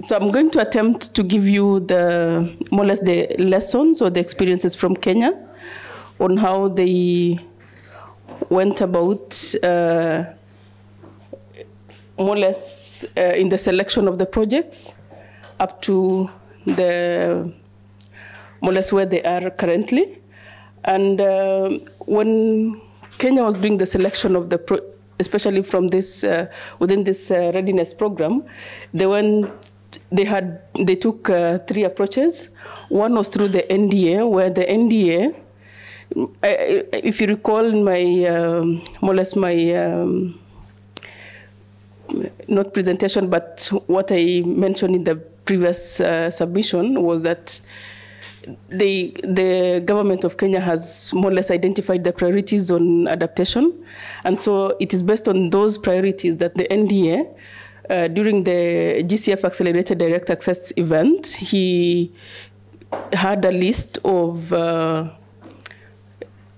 So I'm going to attempt to give you more or less the lessons or the experiences from Kenya on how they went about more or less in the selection of the projects up to more or less where they are currently. And when Kenya was doing the selection of especially from this within this readiness program, they took 3 approaches. One was through the NDA, where the NDA, if you recall more or less my not presentation, but what I mentioned in the previous submission was that the government of Kenya has more or less identified the priorities on adaptation. And so it is based on those priorities that the NDA, during the GCF Accelerated Direct Access event, he had a list of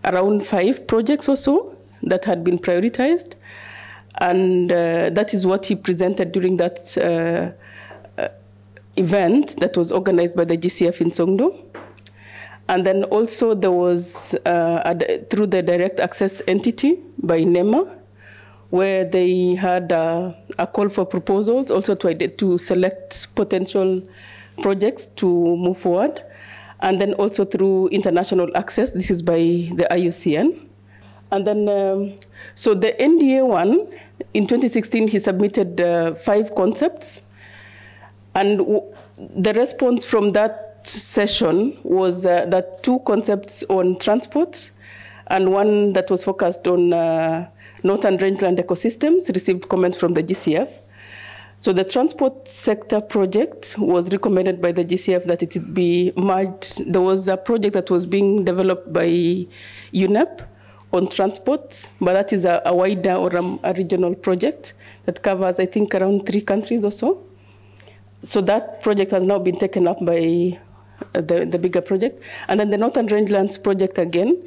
around 5 projects or so that had been prioritized. And that is what he presented during that event that was organized by the GCF in Songdo. And then also there was, through the direct access entity by NEMA, where they had a call for proposals also to select potential projects to move forward. And then also through international access, this is by the IUCN. And then, so the NDA one, in 2016, he submitted 5 concepts. And the response from that session was that 2 concepts on transport and 1 that was focused on northern rangeland ecosystems received comments from the GCF. So the transport sector project was recommended by the GCF that it be merged. There was a project that was being developed by UNEP on transport, but that is a wider or a regional project that covers, I think, around 3 countries or so. So that project has now been taken up by the bigger project. And then the Northern Rangelands project again,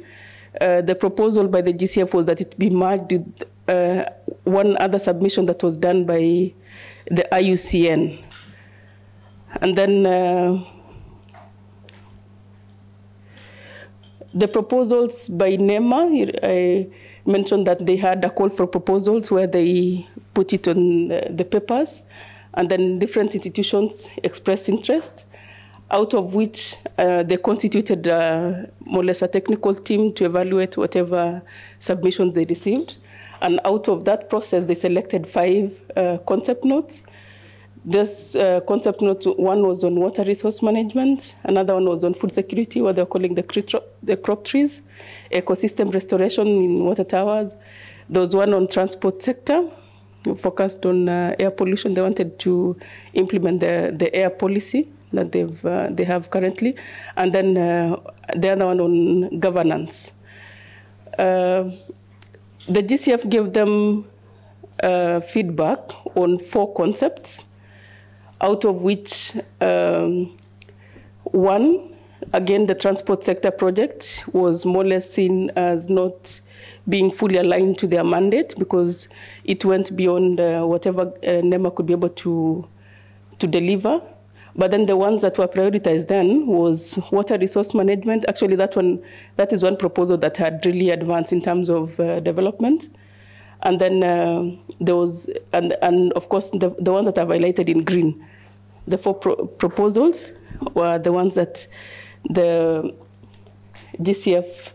the proposal by the GCF was that it be merged with 1 other submission that was done by the IUCN. And then the proposals by NEMA, I mentioned that they had a call for proposals where they put it on the papers, and then different institutions expressed interest, out of which they constituted more or less a technical team to evaluate whatever submissions they received. And out of that process, they selected 5 concept notes. This concept note, 1 was on water resource management, another one was on food security, what they're calling the crop trees, ecosystem restoration in water towers. There was 1 on transport sector, focused on air pollution. They wanted to implement the air policy that they have currently, and then the other one on governance. The GCF gave them feedback on 4 concepts, out of which 1, again, the transport sector project was more or less seen as not being fully aligned to their mandate because it went beyond whatever NEMA could be able to deliver. But then the ones that were prioritized then was water resource management. Actually, that is one proposal that had really advanced in terms of development. And then there was, and of course, the ones that are highlighted in green. The 4 proposals were the ones that the GCF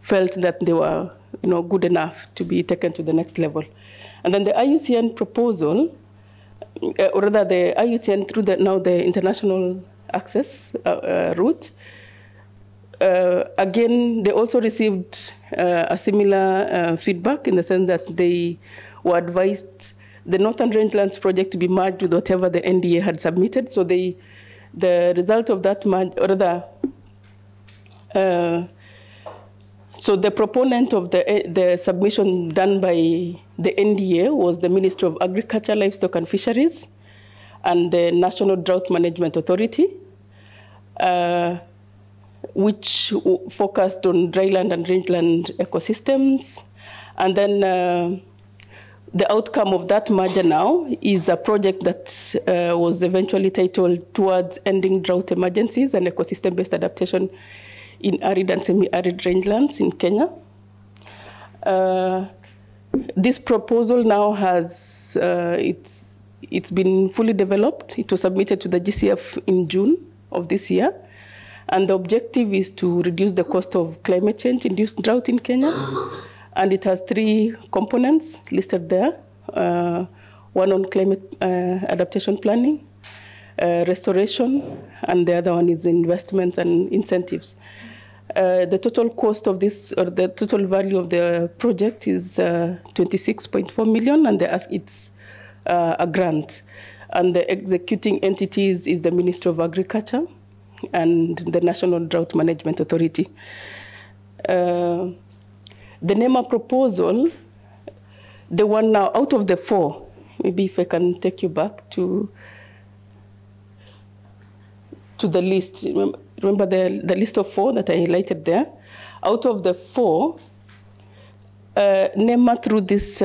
felt that they were, good enough to be taken to the next level. And then the IUCN proposal, or rather the IUCN through now the international access route, again, they also received a similar feedback in the sense that they were advised the Northern Rangelands project to be merged with whatever the NDA had submitted. So the result of that merge, or rather, so the proponent of the submission done by the NDA was the Ministry of Agriculture, Livestock and Fisheries and the National Drought Management Authority, which focused on dryland and rangeland ecosystems. And then the outcome of that merger now is a project that was eventually titled Towards Ending Drought Emergencies and Ecosystem-Based Adaptation in Arid and Semi-Arid Rangelands in Kenya. This proposal now has, it's been fully developed. It was submitted to the GCF in June of this year. And the objective is to reduce the cost of climate change-induced drought in Kenya. And it has 3 components listed there. One on climate adaptation planning, restoration, and the other one is investments and incentives. The total cost of this, or the total value of the project is 26.4 million, and it's a grant. And the executing entities is the Ministry of Agriculture and the National Drought Management Authority. The NEMA proposal, the one now out of the 4, maybe if I can take you back to the list. Remember the list of 4 that I highlighted there? Out of the 4, NEMA through this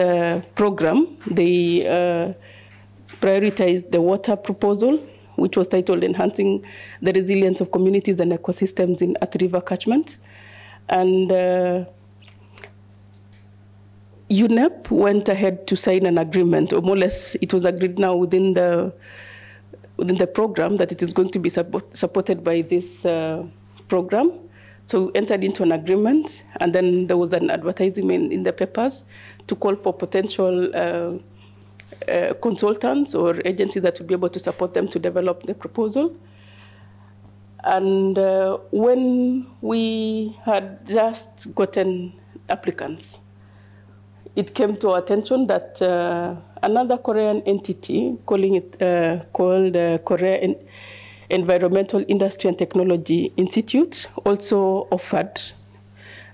program, they prioritized the water proposal, which was titled Enhancing the Resilience of Communities and Ecosystems in Athi River Catchment. And UNEP went ahead to sign an agreement, or more or less it was agreed now within the program that it is going to be supported by this program. So we entered into an agreement, and then there was an advertisement in the papers to call for potential consultants or agencies that would be able to support them to develop the proposal. And when we had just gotten applicants, it came to our attention that another Korean entity, calling it called Korea Environmental Industry and Technology Institute, also offered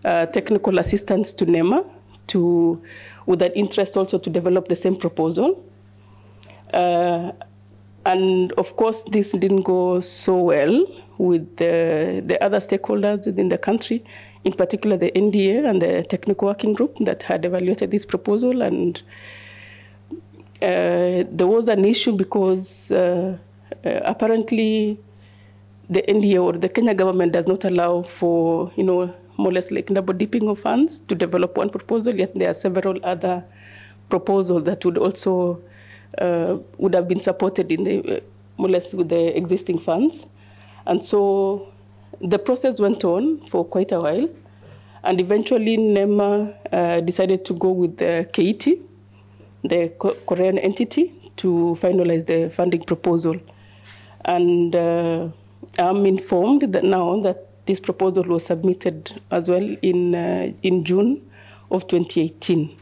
technical assistance to NEMA with an interest also to develop the same proposal. And of course, this didn't go so well with the other stakeholders within the country, in particular the NDA and the technical working group that had evaluated this proposal. And there was an issue because apparently the NDA or the Kenya government does not allow for, more or less like double dipping of funds to develop one proposal, yet there are several other proposals that would also would have been supported in the more or less with the existing funds. And so the process went on for quite a while, and eventually NEMA decided to go with the KET, the Korean entity, to finalize the funding proposal. And I'm informed that now that this proposal was submitted as well in June of 2018.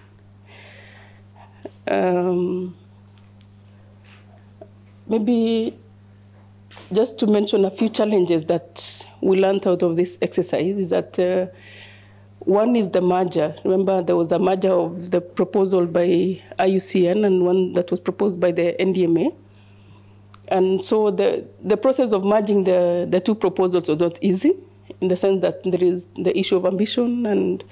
Maybe just to mention a few challenges that we learned out of this exercise is that one is the merger. Remember, there was a merger of the proposal by IUCN and one that was proposed by the NDMA. And so the process of merging the 2 proposals was not easy, in the sense that there is the issue of ambition and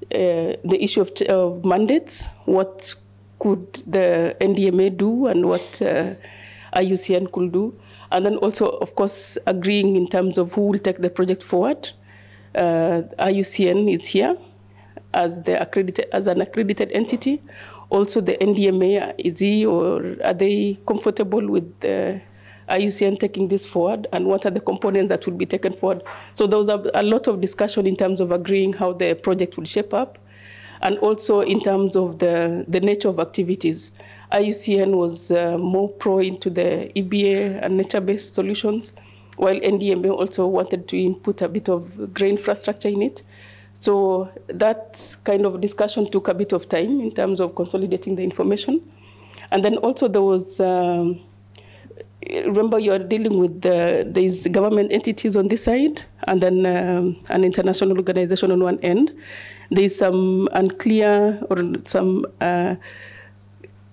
the issue of mandates. What could the NDMA do and what IUCN could do? And then also, of course, agreeing in terms of who will take the project forward. IUCN is here as an accredited entity. Also, the NDMA, is he or are they comfortable with the IUCN taking this forward, and what are the components that will be taken forward? So there was a lot of discussion in terms of agreeing how the project will shape up, and also in terms of the nature of activities. IUCN was more pro into the EBA and nature-based solutions, while NDMA also wanted to input a bit of grey infrastructure in it. So that kind of discussion took a bit of time in terms of consolidating the information. And then also there was, remember you're dealing with these government entities on this side, and then an international organization on one end. There's some unclear or some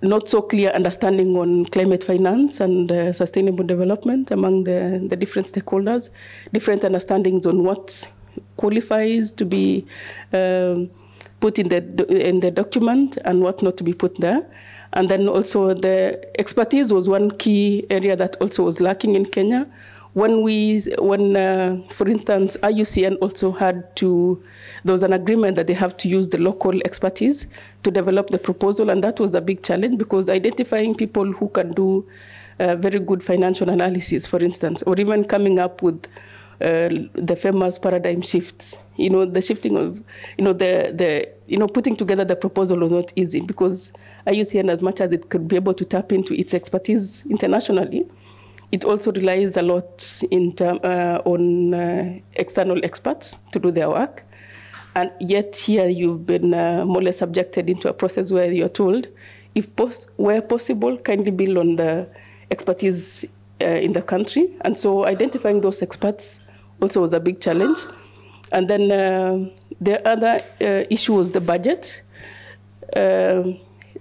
not so clear understanding on climate finance and sustainable development among the different stakeholders, different understandings on what qualifies to be put in the document and what not to be put there. And then also the expertise was one key area that also was lacking in Kenya. When, for instance, IUCN also there was an agreement that they have to use the local expertise to develop the proposal, and that was a big challenge because identifying people who can do very good financial analysis, for instance, or even coming up with the famous paradigm shift, the shifting of, putting together the proposal was not easy because IUCN, as much as it could be able to tap into its expertise internationally, it also relies a lot on external experts to do their work. And yet here you've been more or less subjected into a process where you're told, where possible, kindly build on the expertise in the country. And so identifying those experts also was a big challenge. And then the other issue was the budget.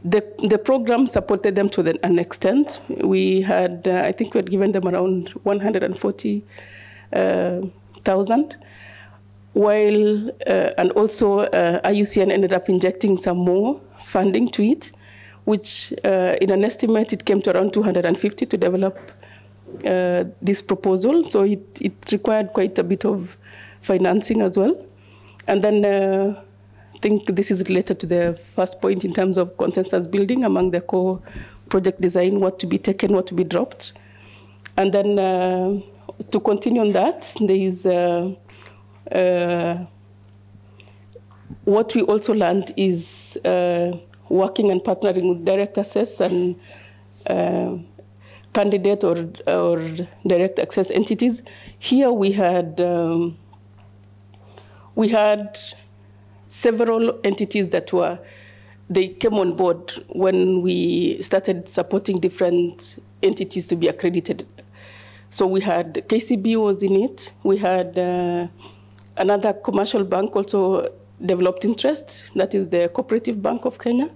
The program supported them to an extent. We had, I think we had given them around 140,000, while, and also IUCN ended up injecting some more funding to it, which in an estimate, it came to around 250 to develop this proposal. So it required quite a bit of financing as well. And then I think this is related to the first point in terms of consensus building among the core project design, what to be taken, what to be dropped. And then to continue on that, there is what we also learned is working and partnering with direct access and candidate or direct access entities. Here we had several entities they came on board when we started supporting different entities to be accredited. So we had KCB was in it. We had another commercial bank also developed interest, that is the Cooperative Bank of Kenya.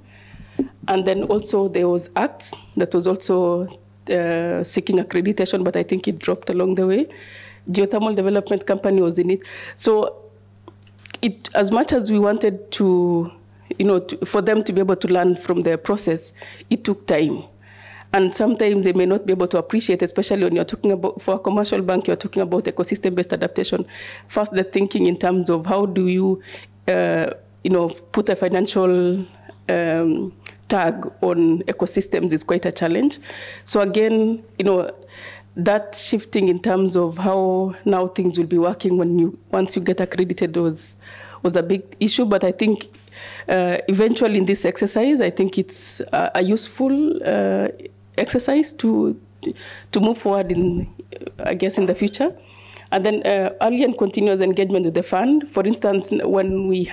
And then also there was ACTS that was also seeking accreditation, but I think it dropped along the way. Geothermal Development Company was in it. So as much as we wanted to, for them to be able to learn from the process, it took time. And sometimes they may not be able to appreciate, especially when you're talking about, for a commercial bank, you're talking about ecosystem-based adaptation. First, the thinking in terms of how do you, put a financial tag on ecosystems is quite a challenge. So again, that shifting in terms of how now things will be working once you get accredited was a big issue. But I think eventually in this exercise, I think it's a useful exercise to move forward in the future. And then early and continuous engagement with the fund. For instance, when we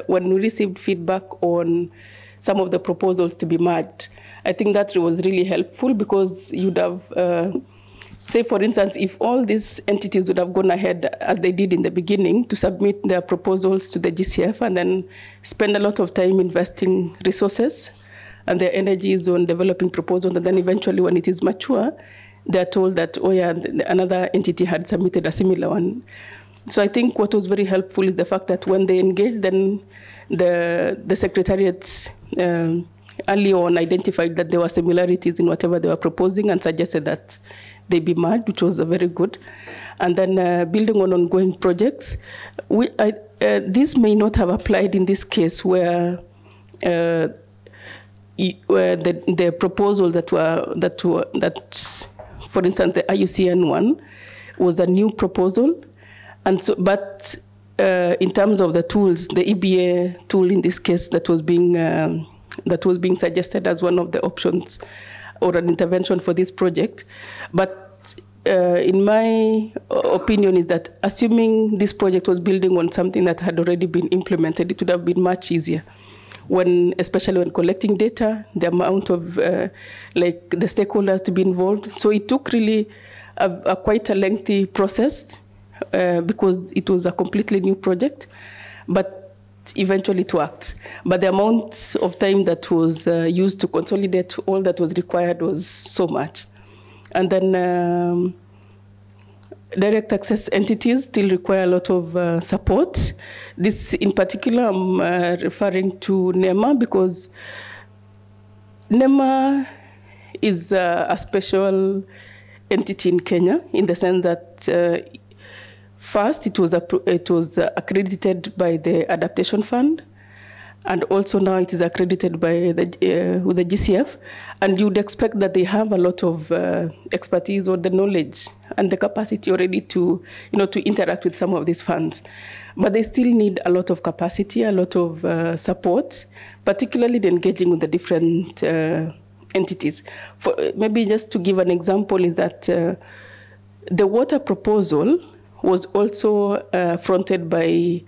received feedback on some of the proposals to be merged, I think that was really helpful because you'd have, say for instance, if all these entities would have gone ahead as they did in the beginning to submit their proposals to the GCF and then spend a lot of time investing resources and their energies on developing proposals, and then eventually when it is mature, they're told that, oh yeah, another entity had submitted a similar one. So I think what was very helpful is the fact that when they engaged, then the Secretariat early on identified that there were similarities in whatever they were proposing and suggested that they be merged, which was very good. And then building on ongoing projects. This may not have applied in this case where the proposals that, for instance, the IUCN one was a new proposal. And so, but in terms of the tools, the EBA tool in this case that was being suggested as one of the options or an intervention for this project. But in my opinion is that assuming this project was building on something that had already been implemented, it would have been much easier. Especially when collecting data, the amount of the stakeholders to be involved. So it took really quite a lengthy process because it was a completely new project, but eventually it worked. But the amount of time that was used to consolidate all that was required was so much. And then direct access entities still require a lot of support. This in particular, I'm referring to NEMA, because NEMA is a special entity in Kenya, in the sense that first it was accredited by the Adaptation Fund, and also now it is accredited by with the GCF, and you'd expect that they have a lot of expertise or the knowledge and the capacity already to, to interact with some of these funds. But they still need a lot of capacity, a lot of support, particularly the engaging with the different entities. Maybe just to give an example is that the water proposal was also fronted by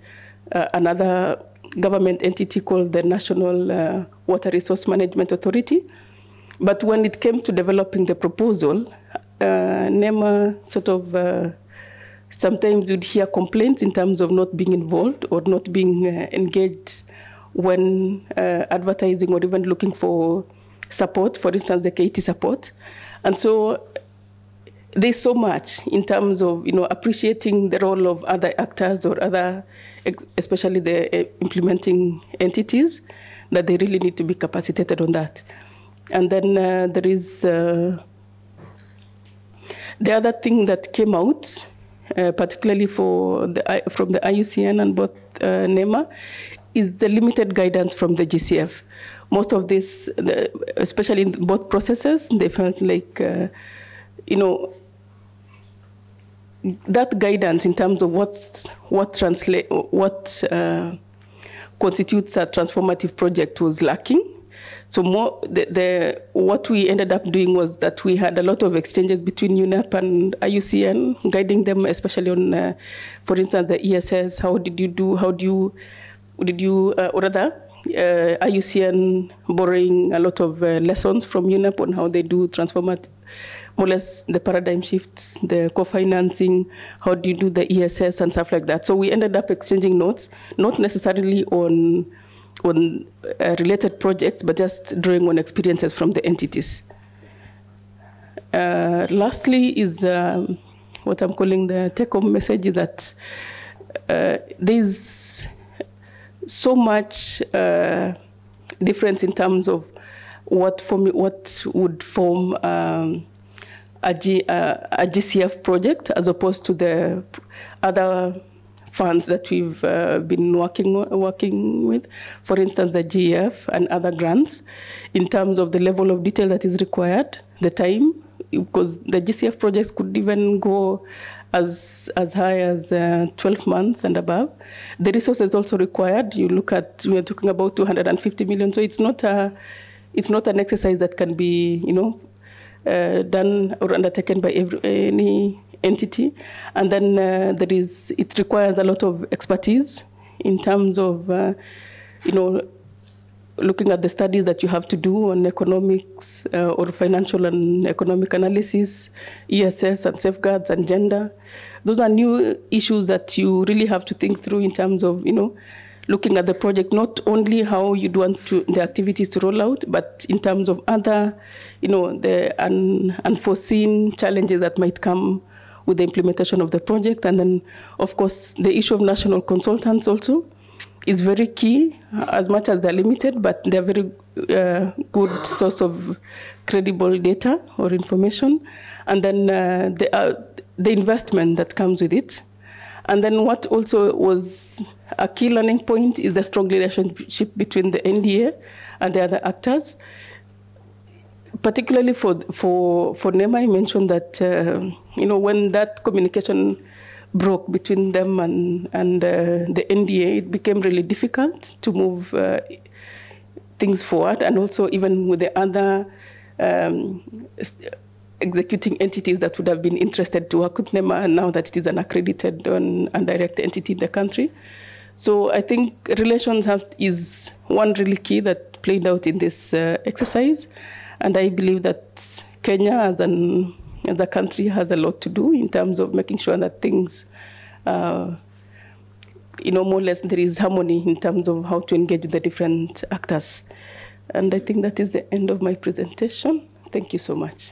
another government entity called the National Water Resource Management Authority. But when it came to developing the proposal, NEMA sort of sometimes you'd hear complaints in terms of not being involved or not being engaged when advertising or even looking for support, for instance, the KT support. And so there's so much in terms of appreciating the role of other actors or other, especially the implementing entities, that they really need to be capacitated on that. And then there is the other thing that came out, particularly from the IUCN and both NEMA, is the limited guidance from the GCF. Most of this, especially in both processes, they felt like, that guidance in terms of what constitutes a transformative project was lacking. So what we ended up doing was that we had a lot of exchanges between UNEP and IUCN, guiding them, especially on, for instance, the ESS. How did you do? Or rather, IUCN borrowing a lot of lessons from UNEP on how they do transformative, more or less the paradigm shifts, the co-financing, how do you do the ESS and stuff like that. So we ended up exchanging notes, not necessarily on related projects, but just drawing on experiences from the entities. Lastly is what I'm calling the take-home message, is that there's so much difference in terms of what would form a GCF project as opposed to the other funds that we've been working with, for instance, the GEF and other grants, in terms of the level of detail that is required, the time, because the GCF projects could even go as high as 12 months and above. The resources also required, we are talking about 250 million, so it's not an exercise that can be, done or undertaken by any entity. And then it requires a lot of expertise in terms of, looking at the studies that you have to do on economics or financial and economic analysis, ESS and safeguards and gender. Those are new issues that you really have to think through in terms of, looking at the project, not only how you do the activities to roll out, but in terms of other, the unforeseen challenges that might come with the implementation of the project. And then, of course, the issue of national consultants also is very key, as much as they're limited, but they're very good source of credible data or information. And then the investment that comes with it. And then what also was a key learning point is the strong relationship between the NDA and the other actors. Particularly for NEMA, I mentioned that, when that communication broke between them and the NDA, it became really difficult to move things forward, and also even with the other executing entities that would have been interested to work with NEMA, now that it is an accredited and direct entity in the country. So I think relations is one really key that played out in this exercise, and I believe that Kenya as a country has a lot to do in terms of making sure that things, more or less there is harmony in terms of how to engage with the different actors. And I think that is the end of my presentation. Thank you so much.